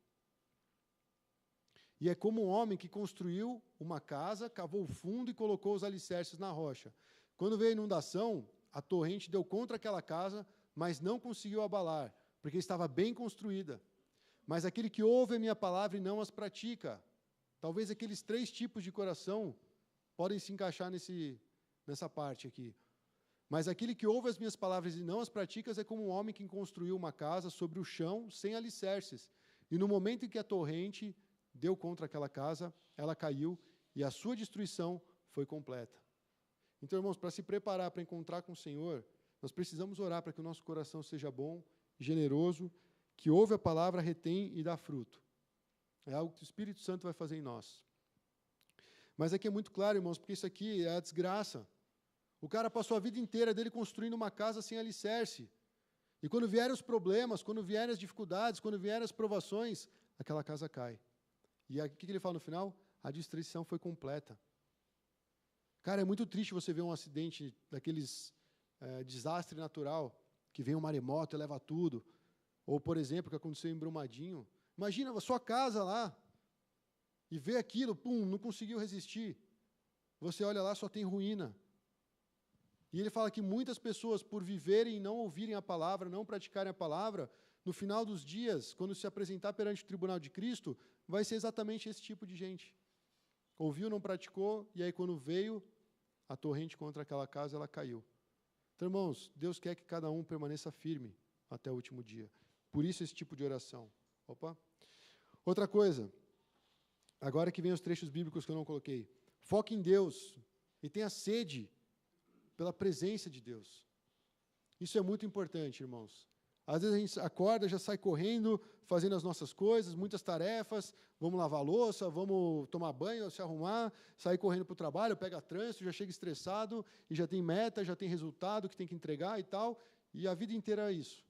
E é como um homem que construiu uma casa, cavou fundo e colocou os alicerces na rocha. Quando veio a inundação, a torrente deu contra aquela casa, mas não conseguiu abalar, porque estava bem construída. Mas aquele que ouve a minha palavra e não as pratica, talvez aqueles 3 tipos de coração podem se encaixar nessa parte aqui. Mas aquele que ouve as minhas palavras e não as pratica é como um homem que construiu uma casa sobre o chão, sem alicerces. E no momento em que a torrente deu contra aquela casa, ela caiu e a sua destruição foi completa. Então, irmãos, para se preparar para encontrar com o Senhor, nós precisamos orar para que o nosso coração seja bom, generoso, que ouve a palavra, retém e dá fruto. É algo que o Espírito Santo vai fazer em nós. Mas aqui é muito claro, irmãos, porque isso aqui é a desgraça. O cara passou a vida inteira dele construindo uma casa sem alicerce. E quando vierem os problemas, quando vierem as dificuldades, quando vierem as provações, aquela casa cai. E o que ele fala no final? A destruição foi completa. Cara, é muito triste você ver um acidente daqueles desastre natural, que vem um maremoto e leva tudo. Ou, por exemplo, o que aconteceu em Brumadinho. Imagina a sua casa lá, e vê aquilo, pum, não conseguiu resistir. Você olha lá, só tem ruína. E ele fala que muitas pessoas, por viverem e não ouvirem a palavra, não praticarem a palavra, no final dos dias, quando se apresentar perante o tribunal de Cristo, vai ser exatamente esse tipo de gente. Ouviu, não praticou, e aí quando veio a torrente contra aquela casa, ela caiu. Então, irmãos, Deus quer que cada um permaneça firme até o último dia. Por isso esse tipo de oração. Opa. Outra coisa, agora que vem os trechos bíblicos que eu não coloquei. Foque em Deus e tenha sede pela presença de Deus. Isso é muito importante, irmãos. Às vezes a gente acorda, já sai correndo, fazendo as nossas coisas, muitas tarefas, vamos lavar a louça, vamos tomar banho, se arrumar, sair correndo para o trabalho, pega trânsito, já chega estressado, e já tem meta, já tem resultado que tem que entregar e tal, e a vida inteira é isso.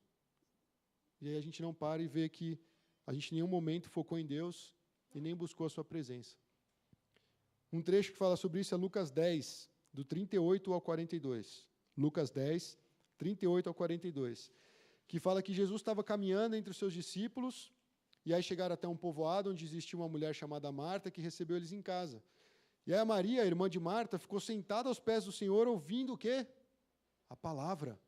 E aí a gente não para e vê que a gente em nenhum momento focou em Deus e nem buscou a sua presença. Um trecho que fala sobre isso é Lucas 10, do 38 ao 42. Lucas 10, 38 ao 42. Que fala que Jesus estava caminhando entre os seus discípulos, e aí chegaram até um povoado onde existia uma mulher chamada Marta, que recebeu eles em casa. E aí a Maria, a irmã de Marta, ficou sentada aos pés do Senhor, ouvindo o quê? A palavra.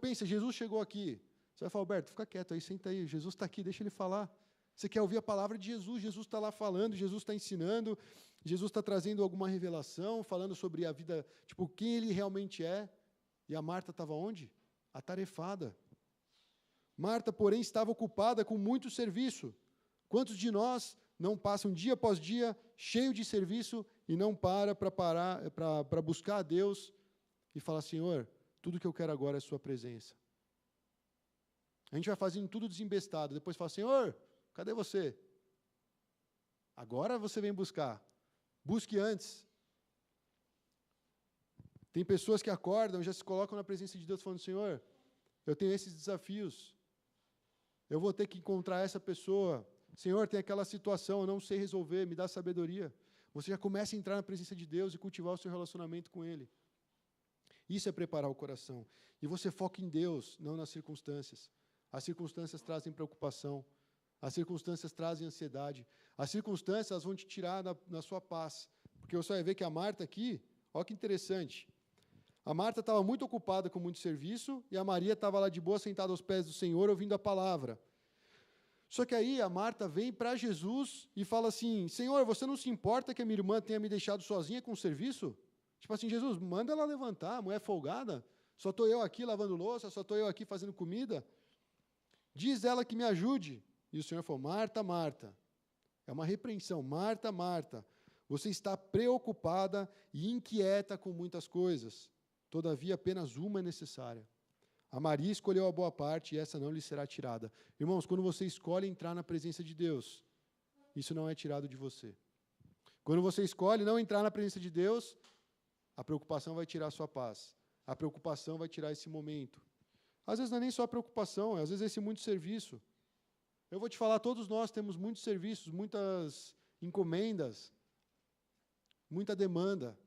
Pensa, Jesus chegou aqui. Você vai falar, Alberto, fica quieto aí, senta aí, Jesus está aqui, deixa ele falar. Você quer ouvir a palavra de Jesus, Jesus está lá falando, Jesus está ensinando, Jesus está trazendo alguma revelação, falando sobre a vida, tipo, quem ele realmente é. E a Marta estava onde? Atarefada. Marta, porém, estava ocupada com muito serviço. Quantos de nós não passam dia após dia cheio de serviço e não para buscar a Deus e falar, Senhor, tudo que eu quero agora é a sua presença. A gente vai fazendo tudo desembestado, depois fala, Senhor, cadê você? Agora você vem buscar. Busque antes. Tem pessoas que acordam, já se colocam na presença de Deus falando, Senhor, eu tenho esses desafios. Eu vou ter que encontrar essa pessoa. Senhor, tem aquela situação, eu não sei resolver, me dá sabedoria. Você já começa a entrar na presença de Deus e cultivar o seu relacionamento com Ele. Isso é preparar o coração. E você foca em Deus, não nas circunstâncias. As circunstâncias trazem preocupação. As circunstâncias trazem ansiedade. As circunstâncias vão te tirar na sua paz. Porque você vai ver que a Marta aqui, olha que interessante. A Marta estava muito ocupada com muito serviço e a Maria estava lá de boa, sentada aos pés do Senhor, ouvindo a palavra. Só que aí a Marta vem para Jesus e fala assim, Senhor, você não se importa que a minha irmã tenha me deixado sozinha com o serviço? Tipo assim, Jesus, manda ela levantar, a mulher folgada. Só estou eu aqui lavando louça, só estou eu aqui fazendo comida. Diz ela que me ajude. E o Senhor falou, Marta, Marta. É uma repreensão. Marta, Marta, você está preocupada e inquieta com muitas coisas. Todavia, apenas uma é necessária. A Maria escolheu a boa parte e essa não lhe será tirada. Irmãos, quando você escolhe entrar na presença de Deus, isso não é tirado de você. Quando você escolhe não entrar na presença de Deus, a preocupação vai tirar a sua paz. A preocupação vai tirar esse momento. Às vezes não é nem só a preocupação, às vezes é esse muito serviço. Eu vou te falar, todos nós temos muitos serviços, muitas encomendas, muita demanda,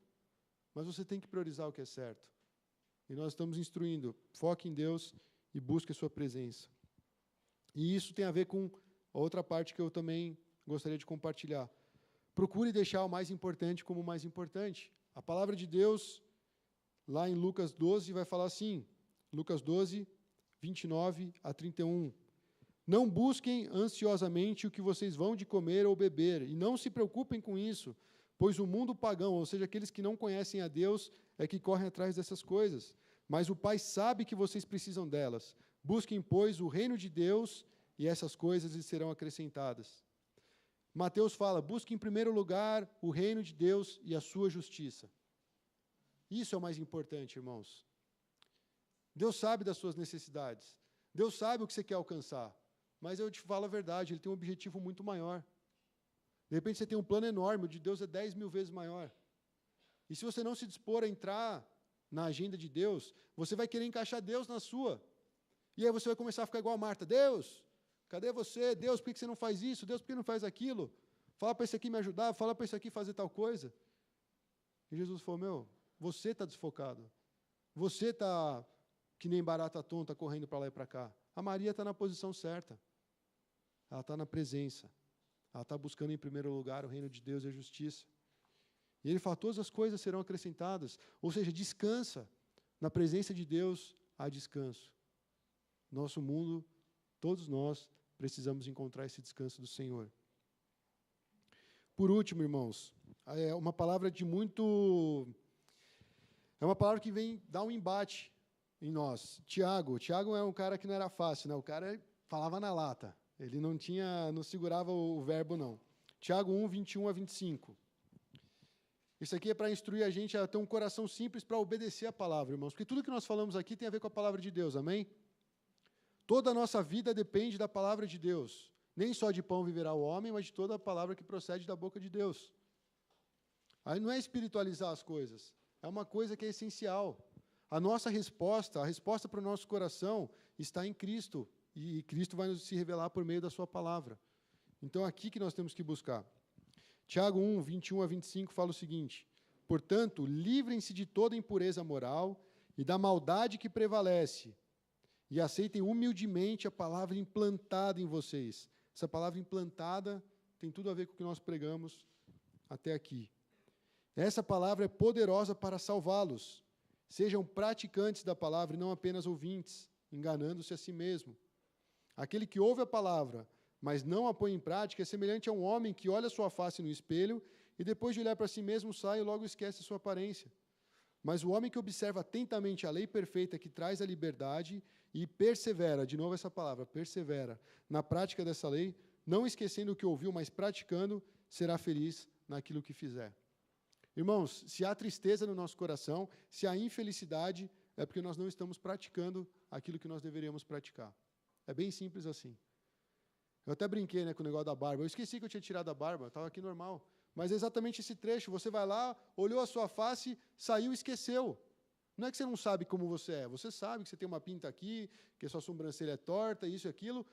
mas você tem que priorizar o que é certo. E nós estamos instruindo, foque em Deus e busque a sua presença. E isso tem a ver com outra parte que eu também gostaria de compartilhar. Procure deixar o mais importante como o mais importante. A palavra de Deus, lá em Lucas 12, vai falar assim, Lucas 12, 29 a 31. Não busquem ansiosamente o que vocês vão de comer ou beber, e não se preocupem com isso, pois o mundo pagão, ou seja, aqueles que não conhecem a Deus, é que correm atrás dessas coisas. Mas o Pai sabe que vocês precisam delas. Busquem, pois, o reino de Deus, e essas coisas lhes serão acrescentadas. Mateus fala, busque em primeiro lugar o reino de Deus e a sua justiça. Isso é o mais importante, irmãos. Deus sabe das suas necessidades. Deus sabe o que você quer alcançar. Mas eu te falo a verdade, Ele tem um objetivo muito maior. De repente você tem um plano enorme, o de Deus é 10 mil vezes maior. E se você não se dispor a entrar na agenda de Deus, você vai querer encaixar Deus na sua. E aí você vai começar a ficar igual a Marta. Deus, cadê você? Deus, por que você não faz isso? Deus, por que não faz aquilo? Fala para esse aqui me ajudar, fala para esse aqui fazer tal coisa. E Jesus falou, você está desfocado. Você está que nem barata tonta correndo para lá e para cá. A Maria está na posição certa. Ela está na presença. Ela está buscando em primeiro lugar o reino de Deus e a justiça. E ele fala, todas as coisas serão acrescentadas. Ou seja, descansa. Na presença de Deus há descanso. Nosso mundo, todos nós, precisamos encontrar esse descanso do Senhor. Por último, irmãos, é uma palavra de muito... É uma palavra que vem dar um embate em nós. Tiago é um cara que não era fácil, né? O cara falava na lata. Ele não segurava o verbo, não. Tiago 1, 21 a 25. Isso aqui é para instruir a gente a ter um coração simples para obedecer a palavra, irmãos. Porque tudo que nós falamos aqui tem a ver com a palavra de Deus, amém? Toda a nossa vida depende da palavra de Deus. Nem só de pão viverá o homem, mas de toda a palavra que procede da boca de Deus. Aí não é espiritualizar as coisas. É uma coisa que é essencial. A nossa resposta, a resposta para o nosso coração está em Cristo. E Cristo vai nos se revelar por meio da sua palavra. Então, é aqui que nós temos que buscar. Tiago 1, 21 a 25 fala o seguinte, portanto, livrem-se de toda impureza moral e da maldade que prevalece, e aceitem humildemente a palavra implantada em vocês. Essa palavra implantada tem tudo a ver com o que nós pregamos até aqui. Essa palavra é poderosa para salvá-los. Sejam praticantes da palavra e não apenas ouvintes, enganando-se a si mesmo. Aquele que ouve a palavra, mas não a põe em prática, é semelhante a um homem que olha sua face no espelho e depois de olhar para si mesmo sai e logo esquece sua aparência. Mas o homem que observa atentamente a lei perfeita que traz a liberdade e persevera, de novo essa palavra, persevera, na prática dessa lei, não esquecendo o que ouviu, mas praticando, será feliz naquilo que fizer. Irmãos, se há tristeza no nosso coração, se há infelicidade, é porque nós não estamos praticando aquilo que nós deveríamos praticar. É bem simples assim. Eu até brinquei, com o negócio da barba. Eu esqueci que eu tinha tirado a barba, estava aqui normal. Mas é exatamente esse trecho. Você vai lá, olhou a sua face, saiu e esqueceu. Não é que você não sabe como você é. Você sabe que você tem uma pinta aqui, que a sua sobrancelha é torta, isso e aquilo.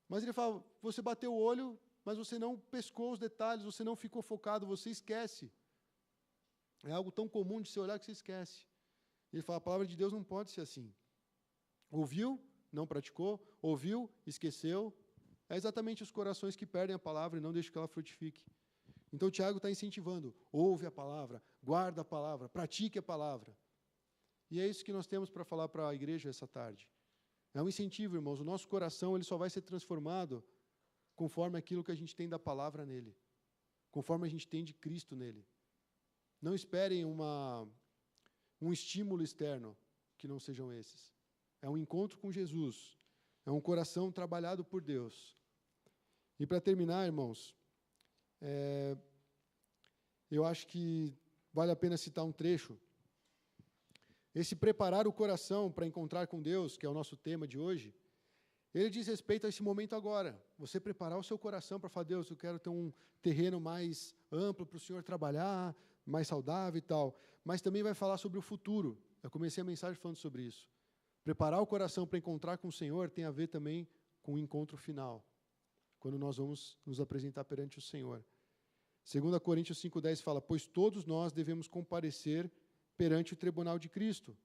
Mas ele fala, você bateu o olho, mas você não pescou os detalhes, você não ficou focado, você esquece. É algo tão comum de se olhar que você esquece. Ele fala, a palavra de Deus não pode ser assim. Ouviu, não praticou, ouviu, esqueceu. É exatamente os corações que perdem a palavra e não deixam que ela frutifique. Então, Tiago está incentivando, ouve a palavra, guarda a palavra, pratique a palavra. E é isso que nós temos para falar para a igreja essa tarde. É um incentivo, irmãos. O nosso coração ele só vai ser transformado conforme aquilo que a gente tem da palavra nele, conforme a gente tem de Cristo nele. Não esperem um estímulo externo que não sejam esses. É um encontro com Jesus. É um coração trabalhado por Deus. E para terminar, irmãos, eu acho que vale a pena citar um trecho. Esse preparar o coração para encontrar com Deus, que é o nosso tema de hoje, ele diz respeito a esse momento agora. Você preparar o seu coração para falar, Deus, eu quero ter um terreno mais amplo para o Senhor trabalhar, mais saudável e tal. Mas também vai falar sobre o futuro. Eu comecei a mensagem falando sobre isso. Preparar o coração para encontrar com o Senhor tem a ver também com o encontro final, quando nós vamos nos apresentar perante o Senhor. 2 Coríntios 5,10 fala, pois todos nós devemos comparecer perante o tribunal de Cristo,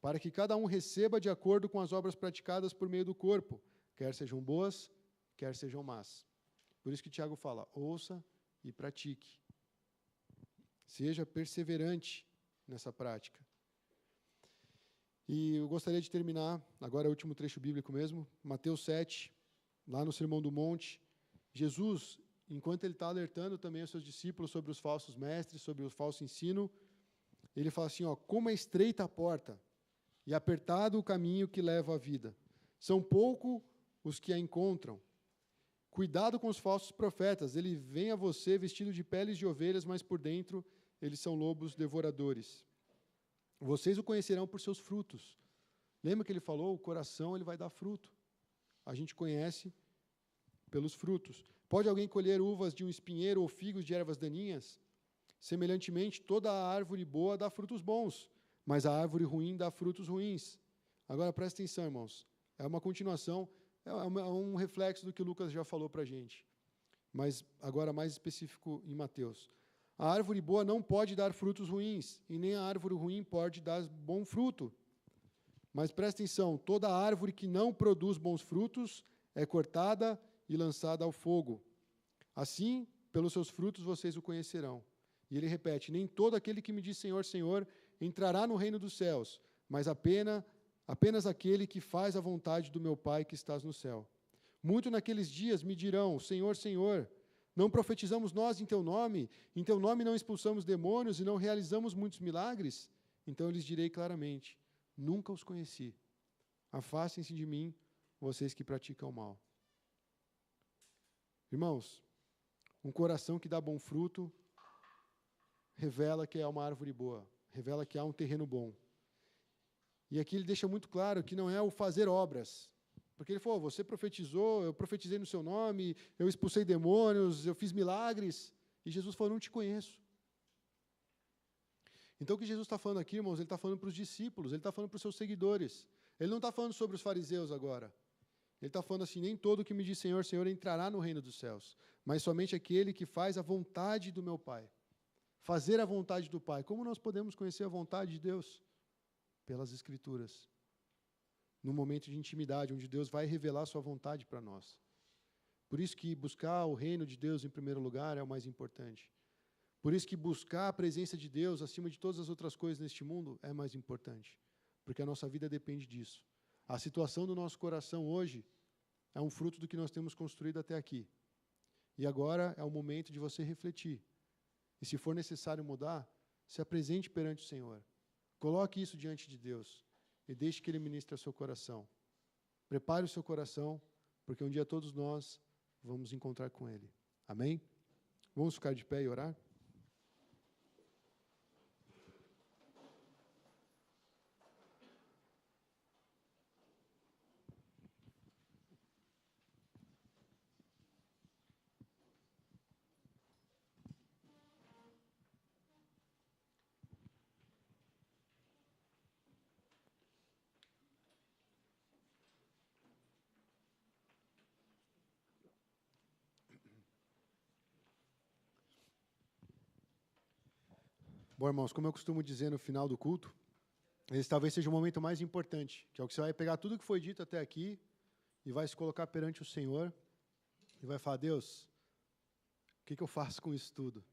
para que cada um receba de acordo com as obras praticadas por meio do corpo, quer sejam boas, quer sejam más. Por isso que Tiago fala, ouça e pratique. Seja perseverante nessa prática. E eu gostaria de terminar, agora é o último trecho bíblico mesmo, Mateus 7, lá no Sermão do Monte. Jesus, enquanto ele está alertando também os seus discípulos sobre os falsos mestres, sobre o falso ensino, ele fala assim, como é estreita a porta e apertado o caminho que leva à vida. São poucos os que a encontram. Cuidado com os falsos profetas, ele vem a você vestido de peles de ovelhas, mas por dentro eles são lobos devoradores. Vocês o conhecerão por seus frutos. Lembra que ele falou, o coração ele vai dar fruto. A gente conhece pelos frutos. Pode alguém colher uvas de um espinheiro ou figos de ervas daninhas? Semelhantemente, toda a árvore boa dá frutos bons, mas a árvore ruim dá frutos ruins. Agora, presta atenção, irmãos. É uma continuação, é um reflexo do que o Lucas já falou para a gente. Mas agora mais específico em Mateus. A árvore boa não pode dar frutos ruins, e nem a árvore ruim pode dar bom fruto. Mas presta atenção, toda árvore que não produz bons frutos é cortada e lançada ao fogo. Assim, pelos seus frutos vocês o conhecerão. E ele repete, nem todo aquele que me diz Senhor, Senhor, entrará no reino dos céus, mas apenas aquele que faz a vontade do meu Pai que estás no céu. Muito naqueles dias me dirão, Senhor, Senhor, não profetizamos nós em teu nome não expulsamos demônios e não realizamos muitos milagres? Então eu lhes direi claramente, nunca os conheci. Afastem-se de mim, vocês que praticam o mal. Irmãos, um coração que dá bom fruto revela que é uma árvore boa, revela que há um terreno bom. E aqui ele deixa muito claro que não é o fazer obras. Porque ele falou, você profetizou, eu profetizei no seu nome, eu expulsei demônios, eu fiz milagres. E Jesus falou, não te conheço. Então o que Jesus está falando aqui, irmãos, ele está falando para os discípulos, ele está falando para os seus seguidores. Ele não está falando sobre os fariseus agora. Ele está falando assim, nem todo que me diz Senhor, Senhor entrará no reino dos céus, mas somente aquele que faz a vontade do meu Pai. Fazer a vontade do Pai. Como nós podemos conhecer a vontade de Deus? Pelas Escrituras. No momento de intimidade, onde Deus vai revelar sua vontade para nós. Por isso que buscar o reino de Deus em primeiro lugar é o mais importante. Por isso que buscar a presença de Deus acima de todas as outras coisas neste mundo é mais importante. Porque a nossa vida depende disso. A situação do nosso coração hoje é um fruto do que nós temos construído até aqui. E agora é o momento de você refletir. E se for necessário mudar, se apresente perante o Senhor. Coloque isso diante de Deus. E deixe que Ele ministre ao seu coração. Prepare o seu coração, porque um dia todos nós vamos encontrar com Ele. Amém? Vamos ficar de pé e orar? Bom, irmãos, como eu costumo dizer no final do culto, esse talvez seja o momento mais importante, que é o que você vai pegar tudo que foi dito até aqui e vai se colocar perante o Senhor e vai falar, Deus, o que eu faço com isso tudo?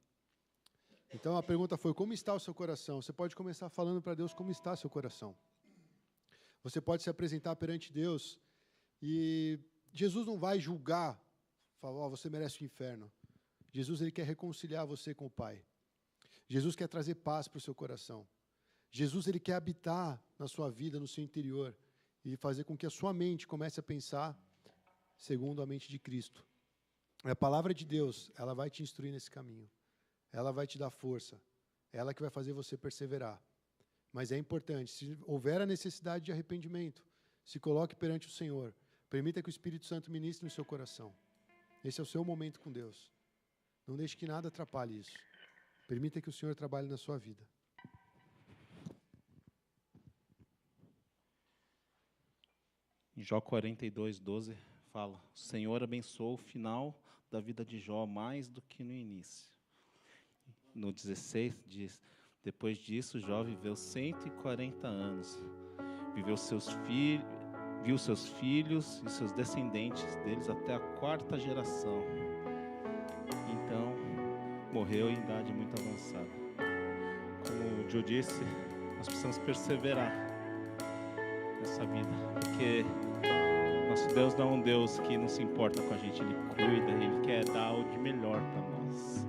Então a pergunta foi, como está o seu coração? Você pode começar falando para Deus como está seu coração. Você pode se apresentar perante Deus e Jesus não vai julgar, falar, você merece o inferno. Jesus ele quer reconciliar você com o Pai. Jesus quer trazer paz para o seu coração. Jesus ele quer habitar na sua vida, no seu interior, e fazer com que a sua mente comece a pensar segundo a mente de Cristo. A palavra de Deus, ela vai te instruir nesse caminho. Ela vai te dar força. Ela que vai fazer você perseverar. Mas é importante, se houver a necessidade de arrependimento, se coloque perante o Senhor. Permita que o Espírito Santo ministre no seu coração. Esse é o seu momento com Deus. Não deixe que nada atrapalhe isso. Permita que o Senhor trabalhe na sua vida. Em Jó 42:12 fala, o Senhor abençoou o final da vida de Jó mais do que no início. No 16 diz, depois disso Jó viveu 140 anos, viu seus filhos e seus descendentes deles até a 4ª geração. Então, morreu em idade muito avançada. Como o Joe disse, nós precisamos perseverar nessa vida, porque nosso Deus não é um Deus que não se importa com a gente, Ele cuida, Ele quer dar o de melhor para nós.